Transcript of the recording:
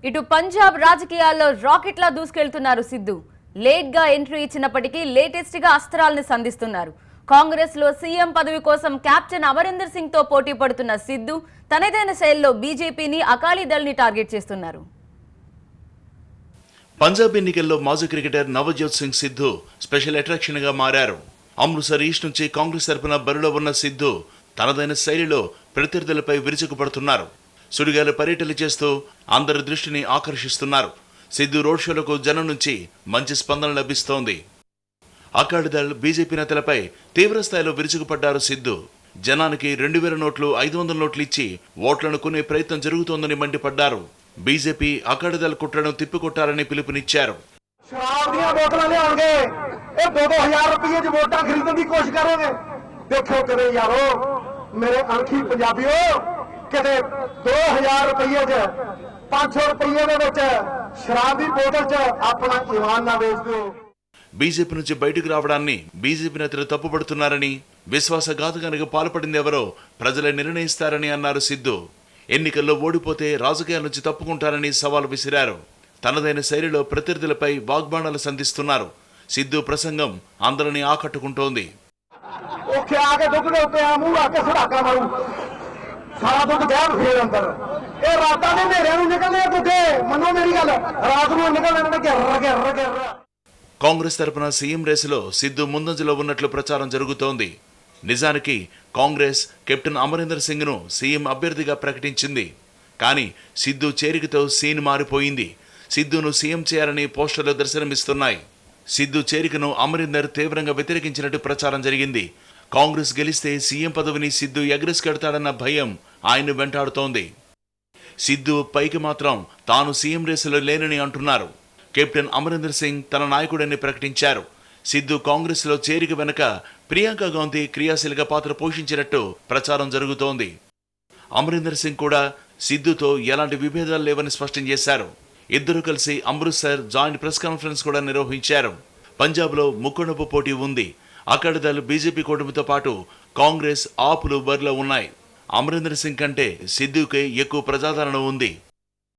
ఇటు పంజాబ్ రాజకీయాల్లో రాకెట్లా దూసుకెళ్తున్నారు సిద్ధు. లేట్ గా ఎంట్రీ ఇచ్చినప్పటికీ లేటెస్ట్ గా అస్త్రాలను సంధిస్తున్నారు. కాంగ్రెస్ లో సీఎం పదవి కోసం కెప్టెన్ అమరీందర్ సింగ్ తో పోటీ పడుతున్న సిద్ధు తనదైన శైలిలో బీజేపీని అకాలీదళ్ ని టార్గెట్ చేస్తున్నారు. పంజాబ్ ఎన్నికల్లో మాజీ cricketer Navjot Singh Siddhu special attraction గా మారారు. అమృత్సర్ ఈస్ట్ నుంచి కాంగ్రెస్ తరపున బరిలో ఉన్న సిద్ధు తనదైన శైలిలో ప్రత్యర్థులపై విరుచుకుపడుతున్నారు. సుడిగాలి పర్యటనలు చేస్తూ అందరి దృష్టిని ఆకర్షిస్తున్నారు. సిద్ధు రోడ్ షోలకు జనం నుంచి మంచి స్పందన లభిస్తోంది. అకాలీదళ్ బీజేపీ నేతలపై తీవ్ర స్థాయిలో విరుచుకుపడ్డారు సిద్ధు. జనానికి 2000 నోట్లు 500 నోట్లు ఇచ్చి ఓట్లను కొనే ప్రయత్నం జరుగుతోందని మండిపడ్డారు. బీజేపీ అకాలీదళ్ కుట్రను తిప్పికొట్టాలని పిలుపునిచ్చారు. किते 2000 रुपये 500 रुपये शराब की बोतल च अपना ईमान ना बेच दो. బీజేపీ నుంచి బయటకు రావడాన్ని బీజేపీ నేతలు తప్పుపడుతున్నారని, విశ్వాసఘాతకానికి పాల్పడింది ఎవరో ప్రజలే నిర్ణయిస్తారని అన్నారు సిద్ధు. ఎన్నికల్లో ఓడిపోతే రాజకీయాల నుంచి తప్పుకుంటారని సవాల్ విసిరారు. తనదైన శైలిలో ప్రత్యర్థులపై వాగ్బాణాలు సంధిస్తున్నారు. సిద్ధు ప్రసంగం అందరినీ ఆకట్టుకుంటోంది. सारा दुख गैर फेर अंदर ये रातां दे नेरे नूं निकलने दुखे मनो मेरी गल रात नूं निकलने गिर्र కాంగ్రెస్ తరపున సీఎం రేసులో సిద్ధు ముందంజలో ఉన్నట్లు ప్రచారం జరుగుతోంది. నిజానికి కాంగ్రెస్ కెప్టెన్ అమరీందర్ సింగ్ ను సీఎం అభ్యర్థిగా ప్రకటించింది. కానీ సిద్ధు చేరికతో సీన్ మారిపోయింది. సిద్ధును సీఎం చేయాలని పోస్టర్లు దర్శనమిస్తున్నాయి. సిద్ధు చేరికను అమరీందర్ తీవ్రంగా వ్యతిరేకించినట్టు ప్రచారం జరిగింది. కాంగ్రెస్ గెలిస్తే సీఎం పదవిని సిద్ధు ఎగరేసుకెడతాడన్న భయం ఆయన వెంటాడుతోంది. సిద్ధు పైకి మాత్రం తాను సీఎం రేసులో లేనని అంటున్నారు. కెప్టెన్ అమరీందర్ సింగ్ తన నాయకుడని ప్రకటించారు. సిద్ధు కాంగ్రెస్ లో చేరిక వెనుక ప్రియాంక గాంధీ క్రియాశీలక పాత్ర పోషించినట్టు ప్రచారం జరుగుతోంది. అమరీందర్ సింగ్ కూడా సిద్ధుతో ఎలాంటి విభేదాలు లేవని స్పష్టం చేశారు. ఇద్దరు కలిసి అమృత్సర్ జాయింట్ ప్రెస్ కాన్ఫరెన్స్ కూడా నిర్వహించారు. పంజాబ్ లో ముక్కొనపు పోటీ ఉంది. అకాలీదళ్ బీజేపీ కూటమితో పాటు కాంగ్రెస్ ఆపులు బరిలో ఉన్నాయి. అమరీందర్ సింగ్ కంటే సిద్ధుకే ఎక్కువ ప్రజాదరణ ఉంది.